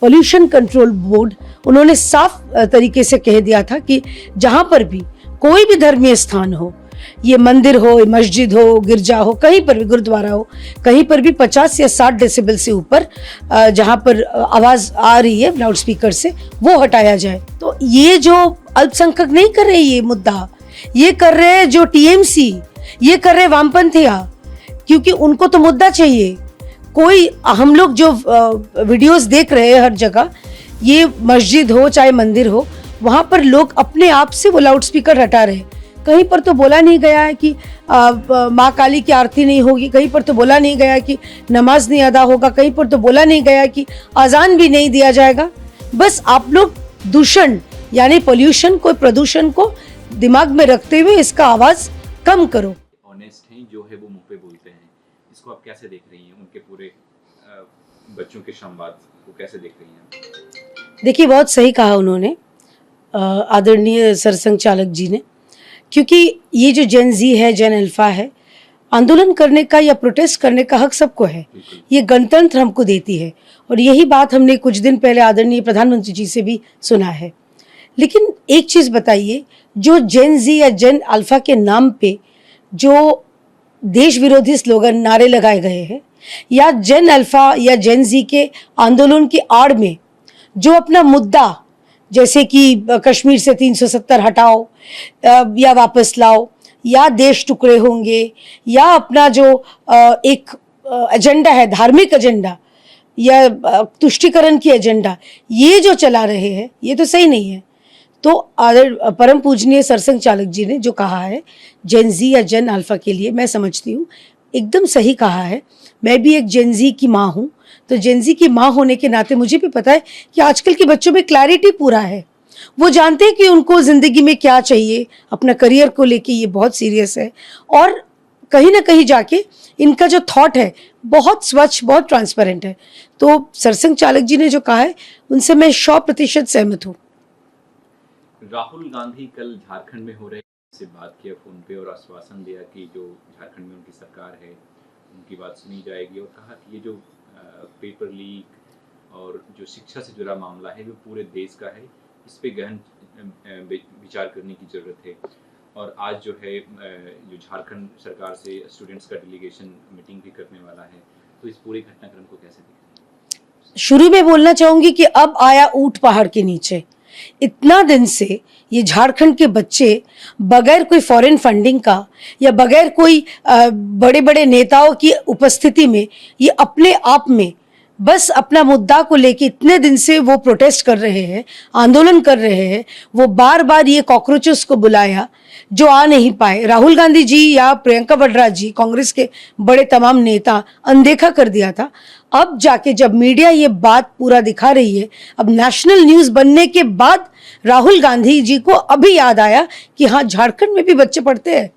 Pollution control board, उन्होंने साफ तरीके से कह दिया था कि जहां पर भी कोई भी धर्मीय स्थान हो, ये मंदिर हो, मस्जिद हो, गिरजा हो, कहीं पर भी गुरुद्वारा हो, कहीं पर भी 50 या 60 डेसिबल से ऊपर जहां पर आवाज आ रही है लाउड स्पीकर से, वो हटाया जाए। तो ये जो अल्पसंख्यक नहीं कर रहे ये मुद्दा, ये कर रहे हैं जो टीएमसी, ये कर रहे वामपंथिया, क्योंकि उनको तो मुद्दा चाहिए। कोई हम लोग जो वीडियोस देख रहे हैं हर जगह, ये मस्जिद हो चाहे मंदिर हो, वहां पर लोग अपने आप से वो लाउड स्पीकर हटा रहे हैं। कहीं पर तो बोला नहीं गया है कि माँ काली की आरती नहीं होगी, कहीं पर तो बोला नहीं गया कि नमाज नहीं अदा होगा, कहीं पर तो बोला नहीं गया कि अजान भी नहीं दिया जाएगा। बस आप लोग दूषण यानी पोल्यूशन को, प्रदूषण को दिमाग में रखते हुए इसका आवाज कम करो। ऑनेस्ट हैं जो है वो मुंह पे बोलते हैं, इसको आप कैसे देख रही हैं? उनके पूरे बच्चों के संवाद को कैसे देख रही हैं? देखिए, बहुत सही कहा उन्होंने, आदरणीय सरसंघ चालक जी ने, क्योंकि ये जो जेन जी है, जेन अल्फा है, आंदोलन करने का या प्रोटेस्ट करने का हक सबको है। ये गणतंत्र हमको देती है, और यही बात हमने कुछ दिन पहले आदरणीय प्रधानमंत्री जी से भी सुना है। लेकिन एक चीज बताइए, जो जेन जी या जेन अल्फा के नाम पे जो देश विरोधी स्लोगन, नारे लगाए गए हैं, या जेन अल्फा या जेन जी के आंदोलन की आड़ में जो अपना मुद्दा, जैसे कि कश्मीर से 370 हटाओ या वापस लाओ, या देश टुकड़े होंगे, या अपना जो एक एजेंडा है, धार्मिक एजेंडा या तुष्टिकरण की एजेंडा, ये जो चला रहे हैं, ये तो सही नहीं है। तो परम पूजनीय सरसंघ चालक जी ने जो कहा है जेन जी या जेन अल्फा के लिए, मैं समझती हूँ एकदम सही कहा है। मैं भी एक जेन जी की माँ हूँ, तो जेन जी की माँ होने के नाते मुझे भी पता है कि आजकल के बच्चों में क्लैरिटी पूरा है। वो जानते हैं कि उनको जिंदगी में क्या चाहिए, अपना करियर को लेके ये बहुत सीरियस है, और कहीं ना कहीं जाके इनका जो थॉट है बहुत स्वच्छ, बहुत ट्रांसपेरेंट है। तो सरसंघ चालक जी ने जो कहा है उनसे मैं 100% सहमत हूँ। राहुल गांधी कल झारखंड में हो रहे से बात किया फोन पे और आश्वासन दिया कि जो झारखंड में उनकी सरकार है उनकी बात सुनी जाएगी, और कहा कि ये जो पेपर लीक और जो शिक्षा से जुड़ा मामला है वो पूरे देश का है, इस पे गहन विचार करने की जरूरत है। और आज जो है जो झारखंड सरकार से स्टूडेंट्स का डेलीगेशन मीटिंग भी करने वाला है, तो इस पूरे घटनाक्रम को कैसे देखते हैं? शुरू में बोलना चाहूंगी कि अब आया ऊंट पहाड़ के नीचे। इतना दिन से ये झारखंड के बच्चे बगैर कोई फॉरेन फंडिंग का या बगैर कोई बड़े बड़े नेताओं की उपस्थिति में ये अपने आप में बस अपना मुद्दा को लेके इतने दिन से वो प्रोटेस्ट कर रहे हैं, आंदोलन कर रहे हैं। वो बार बार ये कॉकरोचेस को बुलाया जो आ नहीं पाए। राहुल गांधी जी या प्रियंका वाड्रा जी, कांग्रेस के बड़े तमाम नेता, अनदेखा कर दिया था। अब जाके जब मीडिया ये बात पूरा दिखा रही है, अब नेशनल न्यूज बनने के बाद राहुल गांधी जी को अभी याद आया कि हाँ, झारखंड में भी बच्चे पढ़ते हैं,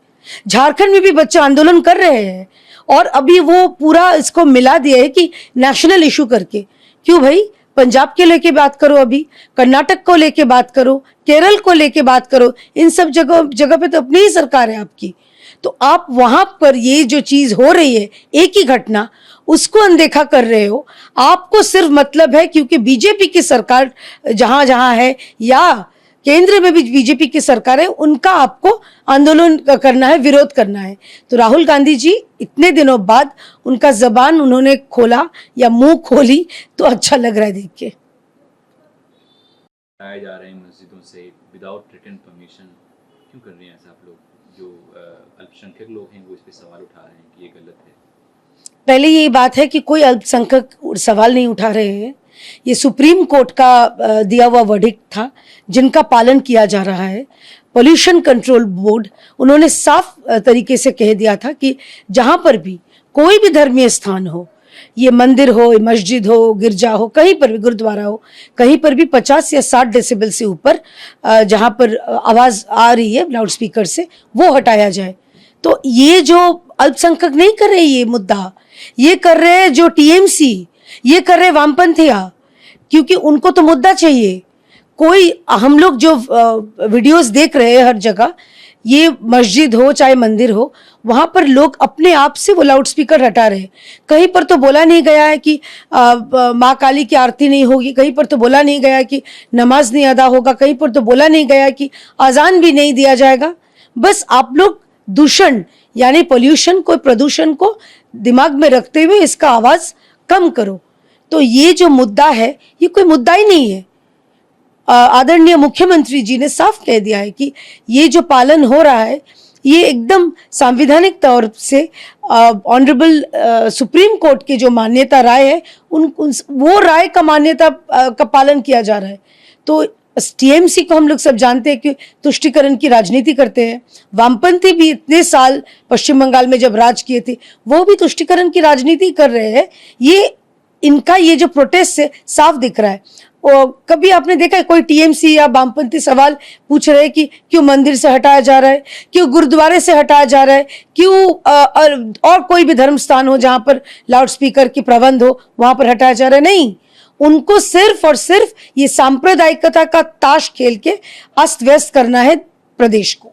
झारखंड में भी बच्चे आंदोलन कर रहे हैं, और अभी वो पूरा इसको मिला दिया है कि नेशनल इशू करके। क्यों भाई, पंजाब के लेके बात करो, अभी कर्नाटक को लेके बात करो, केरल को लेके बात करो, इन सब जगह पे तो अपनी ही सरकार है आपकी। तो आप वहां पर ये जो चीज हो रही है, एक ही घटना, उसको अनदेखा कर रहे हो। आपको सिर्फ मतलब है क्योंकि बीजेपी की सरकार जहां जहां है या केंद्र में भी बीजेपी की सरकार है, उनका आपको आंदोलन करना है, विरोध करना है। तो राहुल गांधी जी इतने दिनों बाद उनका जबान उन्होंने खोला या मुंह खोली, तो अच्छा लग रहा है देख के। आए जा रहे हैं मस्जिदों से विदाउट रिटन परमिशन, क्यों कर रहे हैं ऐसा आप लोग? जो अल्पसंख्यक लोग हैं वो इस पे सवाल उठा रहे हैं कि ये गलत है। पहले यही बात है कि कोई अल्पसंख्यक सवाल नहीं उठा रहे हैं, ये सुप्रीम कोर्ट का दिया हुआ वर्डिक्ट था जिनका पालन किया जा रहा है। पोल्यूशन कंट्रोल बोर्ड, उन्होंने साफ तरीके से कह दिया था कि जहां पर भी कोई भी धर्मीय स्थान हो, ये मंदिर हो, मस्जिद हो, गिरजा हो, कहीं पर भी गुरुद्वारा हो, कहीं पर भी 50 या 60 डेसिबल से ऊपर जहां पर आवाज आ रही है लाउड स्पीकर से, वो हटाया जाए। तो ये जो अल्पसंख्यक नहीं कर रहे ये मुद्दा, ये कर रहे हैं जो टीएमसी, ये कर रहे वामपंथिया, क्योंकि उनको तो मुद्दा चाहिए। कोई हम लोग जो वीडियोस देख रहे हैं हर जगह, ये मस्जिद हो चाहे मंदिर हो, वहाँ पर लोग अपने आप से वो लाउड स्पीकर हटा रहे हैं। कहीं पर तो बोला नहीं गया है कि माँ काली की आरती नहीं होगी, कहीं पर तो बोला नहीं गया कि नमाज नहीं अदा होगा, कहीं पर तो बोला नहीं गया कि अजान भी नहीं दिया जाएगा। बस आप लोग दूषण यानी पोल्यूशन को, प्रदूषण को दिमाग में रखते हुए इसका आवाज कम करो। तो ये जो मुद्दा है ये कोई मुद्दा ही नहीं है। आदरणीय मुख्यमंत्री जी ने साफ कह दिया है कि ये जो पालन हो रहा है ये एकदम संवैधानिक तौर से ऑनरेबल सुप्रीम कोर्ट की जो मान्यता राय है वो राय का मान्यता का पालन किया जा रहा है। तो टीएमसी को हम लोग सब जानते हैं कि तुष्टीकरण की राजनीति करते हैं। वामपंथी भी इतने साल पश्चिम बंगाल में जब राज किए थे वो भी तुष्टीकरण की राजनीति कर रहे हैं। ये इनका ये जो प्रोटेस्ट है साफ दिख रहा है। और कभी आपने देखा है कोई टीएमसी या वामपंथी सवाल पूछ रहे हैं कि क्यों मंदिर से हटाया जा रहा है, क्यों गुरुद्वारे से हटाया जा रहा है, क्यों और कोई भी धर्म स्थान हो जहां पर लाउड स्पीकर की प्रबंध हो वहां पर हटाया जा रहा है? नहीं, उनको सिर्फ और सिर्फ ये सांप्रदायिकता का ताश खेल के अस्त व्यस्त करना है प्रदेश को।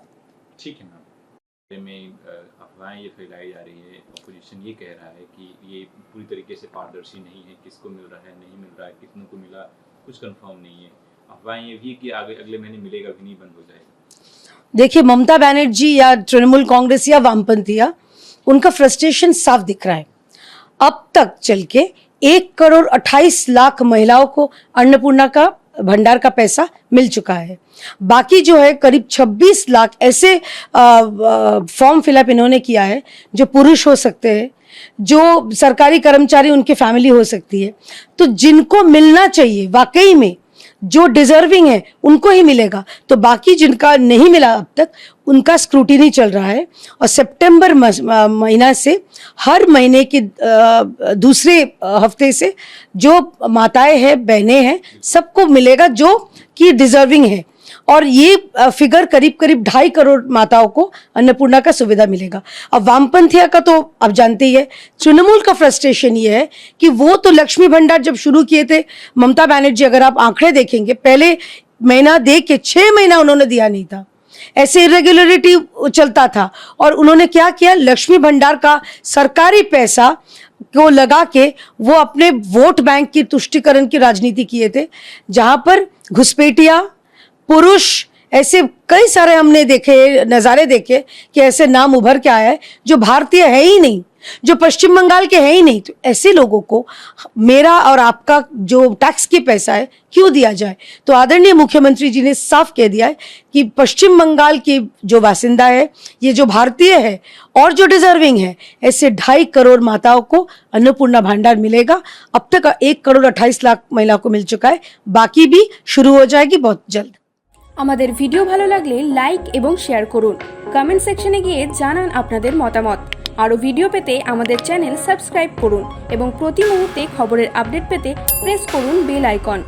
ठीक है मैम, में अफवाहें ये फैलाई जा रही है, अपोजिशन ये कह रहा है कि ये पूरी तरीके से पारदर्शी नहीं है, किसको मिल रहा है नहीं मिल रहा है, कितनों को मिला कुछ कंफर्म नहीं है। अफवाहें ये भी कि आगे अगले महीने मिलेगा भी नहीं, बंद हो जाएगा। देखिए, ममता बनर्जी या तृणमूल कांग्रेस या वामपंथी उनका फ्रस्ट्रेशन साफ दिख रहा है। अब तक चल के 1,28,00,000 महिलाओं को अन्नपूर्णा का भंडार का पैसा मिल चुका है। बाकी जो है करीब 26 लाख ऐसे फॉर्म फिलअप इन्होंने किया है जो पुरुष हो सकते हैं, जो सरकारी कर्मचारी उनकी फैमिली हो सकती है। तो जिनको मिलना चाहिए वाकई में जो डिजर्विंग है उनको ही मिलेगा। तो बाकी जिनका नहीं मिला अब तक उनका स्क्रूटिनी चल रहा है। और सितंबर महीना से हर महीने के दूसरे हफ्ते से जो माताएं हैं, बहनें हैं, सबको मिलेगा जो कि डिजर्विंग है। और ये फिगर करीब करीब 2.5 करोड़ माताओं को अन्नपूर्णा का सुविधा मिलेगा। अब वामपंथिया का तो आप जानते ही है। तृणमूल का फ्रस्ट्रेशन ये है कि वो तो लक्ष्मी भंडार जब शुरू किए थे ममता बनर्जी, अगर आप आंकड़े देखेंगे पहले महीना दे के 6 महीना उन्होंने दिया नहीं था, ऐसे इरेगुलरिटी चलता था। और उन्होंने क्या किया, लक्ष्मी भंडार का सरकारी पैसा को लगा के वो अपने वोट बैंक की तुष्टीकरण की राजनीति किए थे, जहां पर घुसपैठिया पुरुष ऐसे कई सारे हमने देखे, नज़ारे देखे कि ऐसे नाम उभर के आया है जो भारतीय है ही नहीं, जो पश्चिम बंगाल के है ही नहीं। तो ऐसे लोगों को मेरा और आपका जो टैक्स की पैसा है क्यों दिया जाए? तो आदरणीय मुख्यमंत्री जी ने साफ कह दिया है कि पश्चिम बंगाल की जो बासिंदा है, ये जो भारतीय है और जो डिजर्विंग है, ऐसे 2.5 करोड़ माताओं को अन्नपूर्णा भंडार मिलेगा। अब तक 1,28,00,000 महिलाओं को मिल चुका है, बाकी भी शुरू हो जाएगी बहुत जल्द। আমাদের ভিডিও ভালো লাগলে লাইক এবং শেয়ার করুন, কমেন্ট সেকশনে গিয়ে জানান আপনাদের মতামত। আরও ভিডিও পেতে আমাদের চ্যানেল সাবস্ক্রাইব করুন এবং প্রতি মুহূর্তে খবরের আপডেট পেতে প্রেস করুন বেল আইকন।